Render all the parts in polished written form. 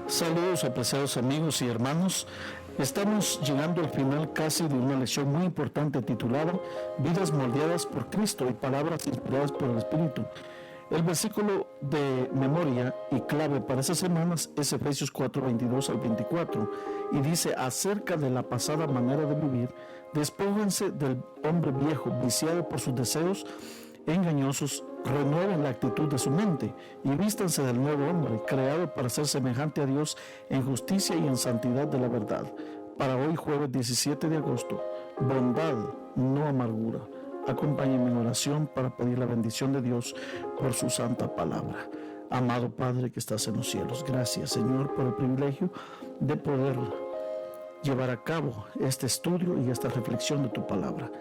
Saludos, apreciados amigos y hermanos. Estamos llegando al final casi de una lección muy importante titulada Vidas moldeadas por Cristo y palabras inspiradas por el Espíritu. El versículo de memoria y clave para esas semanas es Efesios 4:22 al 24 y dice: acerca de la pasada manera de vivir, despójense del hombre viejo viciado por sus deseos engañosos, renueven la actitud de su mente y vístanse del nuevo hombre, creado para ser semejante a Dios en justicia y en santidad de la verdad. Para hoy, jueves 17 de agosto, bondad, no amargura. Acompáñenme en oración para pedir la bendición de Dios por su santa palabra. Amado Padre que estás en los cielos, gracias, Señor, por el privilegio de poder llevar a cabo este estudio y esta reflexión de tu palabra.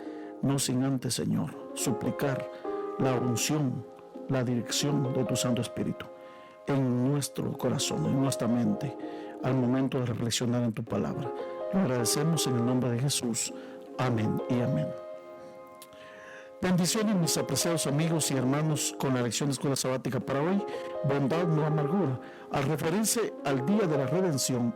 No sin antes, Señor, suplicar la unción, la dirección de tu Santo Espíritu en nuestro corazón, en nuestra mente, al momento de reflexionar en tu palabra. Lo agradecemos en el nombre de Jesús. Amén y amén. Bendiciones, mis apreciados amigos y hermanos, con la lección de Escuela Sabática para hoy, bondad, no amargura. Al referirse al día de la redención,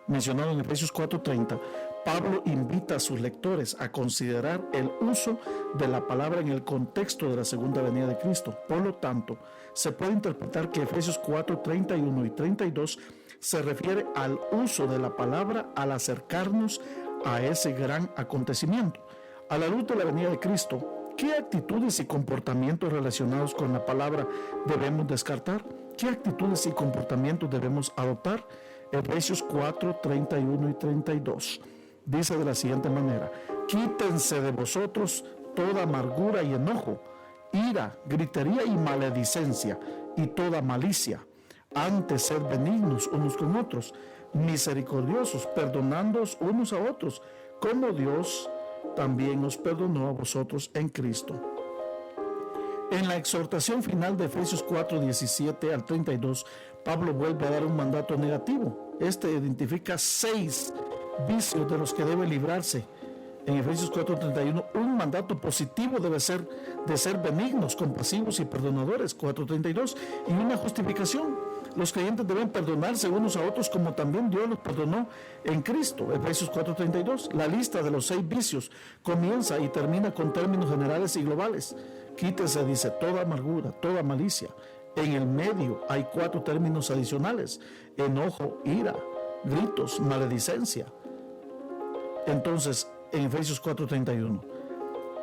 mencionado en Efesios 4:30, Pablo invita a sus lectores a considerar el uso de la palabra en el contexto de la segunda venida de Cristo. Por lo tanto, se puede interpretar que Efesios 4:31 y 32 se refiere al uso de la palabra al acercarnos a ese gran acontecimiento. A la luz de la venida de Cristo, ¿qué actitudes y comportamientos relacionados con la palabra debemos descartar? ¿Qué actitudes y comportamientos debemos adoptar? Efesios 4:31 y 32 dice de la siguiente manera: quítense de vosotros toda amargura y enojo, ira, gritería y maledicencia y toda malicia. Antes sed benignos unos con otros, misericordiosos, perdonándoos unos a otros, como Dios también os perdonó a vosotros en Cristo. En la exhortación final de Efesios 4:17 al 32, Pablo vuelve a dar un mandato negativo. Este identifica 6 vicios de los que debe librarse. En Efesios 4:31, un mandato positivo debe ser de ser benignos, compasivos y perdonadores, 4:32, y una justificación: los creyentes deben perdonarse unos a otros como también Dios los perdonó en Cristo, Efesios 4:32. La lista de los 6 vicios comienza y termina con términos generales y globales. Quítese, dice, toda amargura, toda malicia. En el medio hay 4 términos adicionales: enojo, ira, gritos, maledicencia. Entonces, en Efesios 4:31.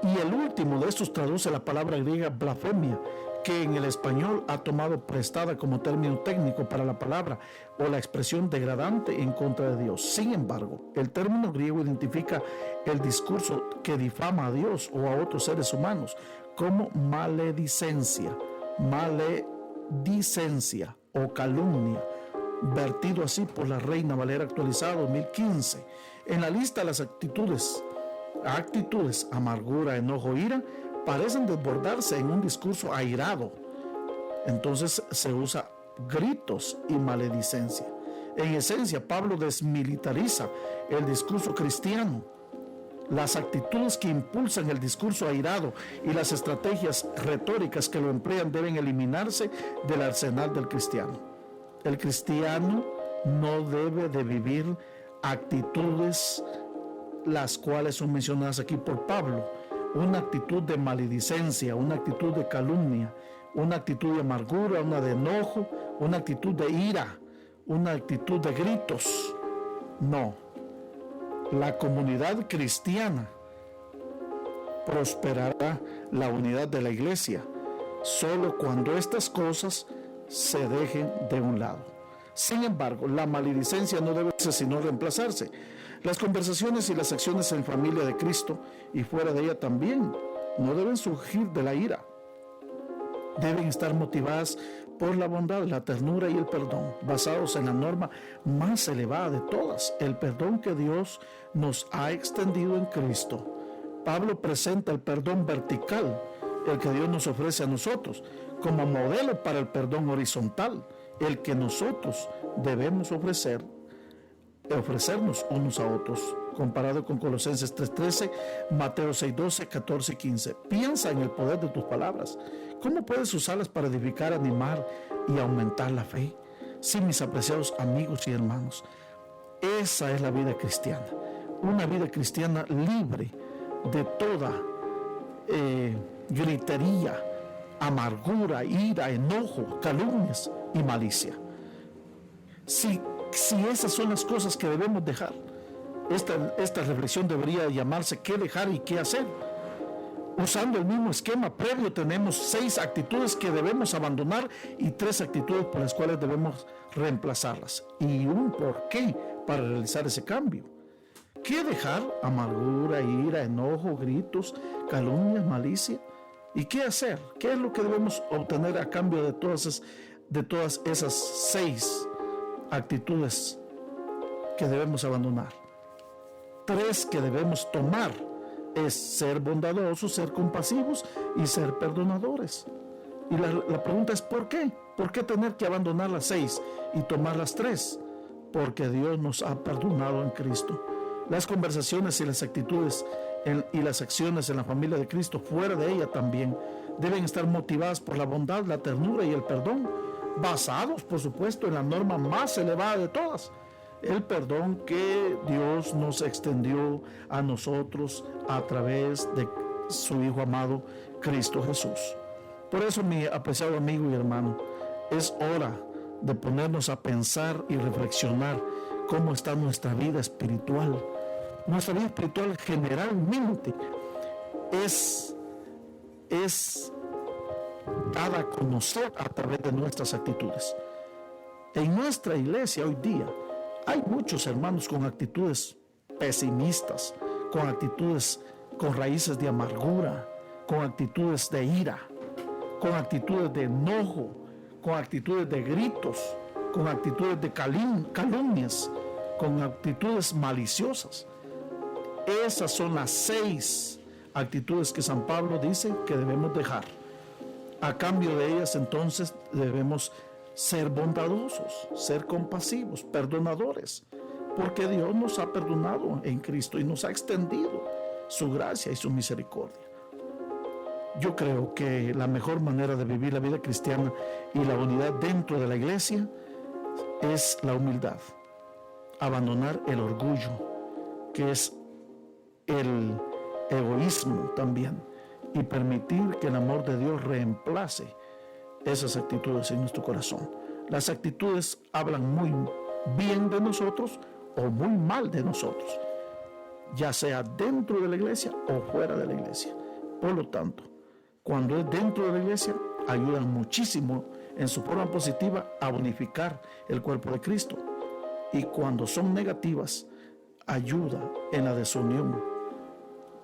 Y el último de estos traduce la palabra griega blasfemia, que en el español ha tomado prestada como término técnico para la palabra o la expresión degradante en contra de Dios. Sin embargo, el término griego identifica el discurso que difama a Dios o a otros seres humanos como maledicencia o calumnia, vertido así por la Reina Valera actualizada 2015. En la lista, las actitudes, amargura, enojo, ira, parecen desbordarse en un discurso airado. Entonces se usa gritos y maledicencia. En esencia, Pablo desmilitariza el discurso cristiano. Las actitudes que impulsan el discurso airado y las estrategias retóricas que lo emplean deben eliminarse del arsenal del cristiano. El cristiano no debe de vivir actitudes las cuales son mencionadas aquí por Pablo: una actitud de maledicencia, una actitud de calumnia, una actitud de amargura, una de enojo, una actitud de ira, una actitud de gritos. No. La comunidad cristiana prosperará la unidad de la iglesia solo cuando estas cosas se dejen de un lado. Sin embargo, la maledicencia no debe ser sino reemplazarse. Las conversaciones y las acciones en familia de Cristo y fuera de ella también no deben surgir de la ira. Deben estar motivadas por la bondad, la ternura y el perdón, basados en la norma más elevada de todas, el perdón que Dios nos ha extendido en Cristo. Pablo presenta el perdón vertical, el que Dios nos ofrece a nosotros, como modelo para el perdón horizontal, el que nosotros debemos ofrecernos unos a otros, comparado con Colosenses 3:13, Mateo 6:12, 14 y 15. Piensa en el poder de tus palabras. ¿Cómo puedes usarlas para edificar, animar y aumentar la fe? Sí, mis apreciados amigos y hermanos, esa es la vida cristiana. Una vida cristiana libre de toda gritería, amargura, ira, enojo, calumnias y malicia. Si esas son las cosas que debemos dejar, esta reflexión debería llamarse ¿qué dejar y qué hacer? Usando el mismo esquema previo, tenemos 6 actitudes que debemos abandonar y 3 actitudes por las cuales debemos reemplazarlas. Y un porqué para realizar ese cambio. ¿Qué dejar? Amargura, ira, enojo, gritos, calumnias, malicia. ¿Y qué hacer? ¿Qué es lo que debemos obtener a cambio de todas esas 6 actitudes que debemos abandonar? 3 que debemos tomar es ser bondadosos, ser compasivos y ser perdonadores. Y la pregunta es ¿por qué? ¿Por qué tener que abandonar las 6 y tomar las 3? Porque Dios nos ha perdonado en Cristo. Las conversaciones y las actitudes y las acciones en la familia de Cristo, fuera de ella también, deben estar motivadas por la bondad, la ternura y el perdón, basados, por supuesto, en la norma más elevada de todas, el perdón que Dios nos extendió a nosotros a través de su Hijo amado, Cristo Jesús. Por eso, mi apreciado amigo y hermano, es hora de ponernos a pensar y reflexionar cómo está nuestra vida espiritual. Nuestra vida espiritual generalmente es dada a conocer a través de nuestras actitudes. En nuestra iglesia hoy día hay muchos hermanos con actitudes pesimistas, con actitudes con raíces de amargura, con actitudes de ira, con actitudes de enojo, con actitudes de gritos, con actitudes de calumnias, con actitudes maliciosas. Esas son las 6 actitudes que San Pablo dice que debemos dejar. A cambio de ellas, entonces, debemos ser bondadosos, ser compasivos, perdonadores, porque Dios nos ha perdonado en Cristo y nos ha extendido su gracia y su misericordia. Yo creo que la mejor manera de vivir la vida cristiana y la unidad dentro de la iglesia es la humildad. Abandonar el orgullo, que es el egoísmo también, y permitir que el amor de Dios reemplace esas actitudes en nuestro corazón. Las actitudes hablan muy bien de nosotros o muy mal de nosotros, ya sea dentro de la iglesia o fuera de la iglesia. Por lo tanto, cuando es dentro de la iglesia, ayudan muchísimo en su forma positiva a unificar el cuerpo de Cristo. Y cuando son negativas, ayuda en la desunión,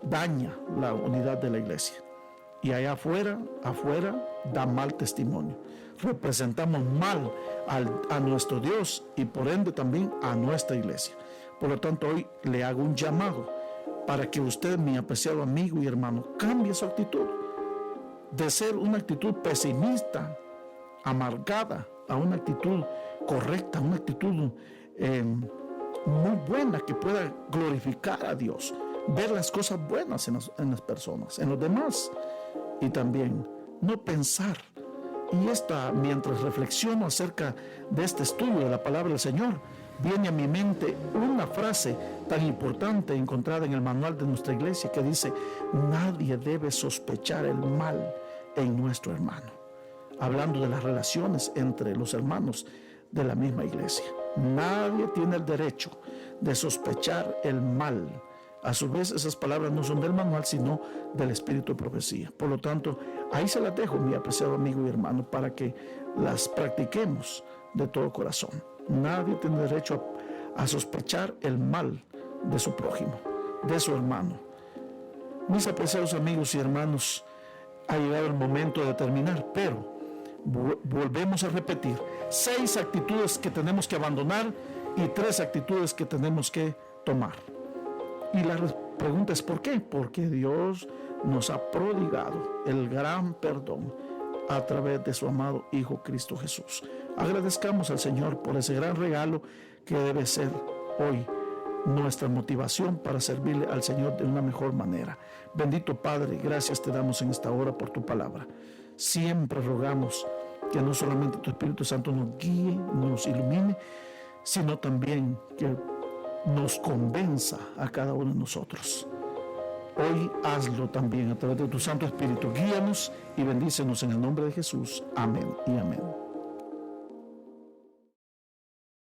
daña la unidad de la iglesia. Y allá afuera da mal testimonio. Representamos mal a nuestro Dios y por ende también a nuestra iglesia. Por lo tanto, hoy le hago un llamado para que usted, mi apreciado amigo y hermano, cambie su actitud de ser una actitud pesimista, amargada, a una actitud correcta, una actitud muy buena que pueda glorificar a Dios, ver las cosas buenas en las personas, en los demás, y también no pensar. Y mientras reflexiono acerca de este estudio de la palabra del Señor, viene a mi mente una frase tan importante encontrada en el manual de nuestra iglesia que dice: nadie debe sospechar el mal en nuestro hermano. Hablando de las relaciones entre los hermanos de la misma iglesia. Nadie tiene el derecho de sospechar el mal. A su vez, esas palabras no son del manual, sino del espíritu de profecía. Por lo tanto, ahí se las dejo, mi apreciado amigo y hermano, para que las practiquemos de todo corazón. Nadie tiene derecho a sospechar el mal de su prójimo, de su hermano. Mis apreciados amigos y hermanos, ha llegado el momento de terminar, pero volvemos a repetir: 6 actitudes que tenemos que abandonar y 3 actitudes que tenemos que tomar. Y la pregunta es ¿por qué? Porque Dios nos ha prodigado el gran perdón a través de su amado Hijo Cristo Jesús. Agradezcamos al Señor por ese gran regalo que debe ser hoy nuestra motivación para servirle al Señor de una mejor manera. Bendito Padre, gracias te damos en esta hora por tu palabra. Siempre rogamos que no solamente tu Espíritu Santo nos guíe, nos ilumine, sino también que nos convenza a cada uno de nosotros. Hoy hazlo también a través de tu Santo Espíritu. Guíanos y bendícenos en el nombre de Jesús. Amén y amén.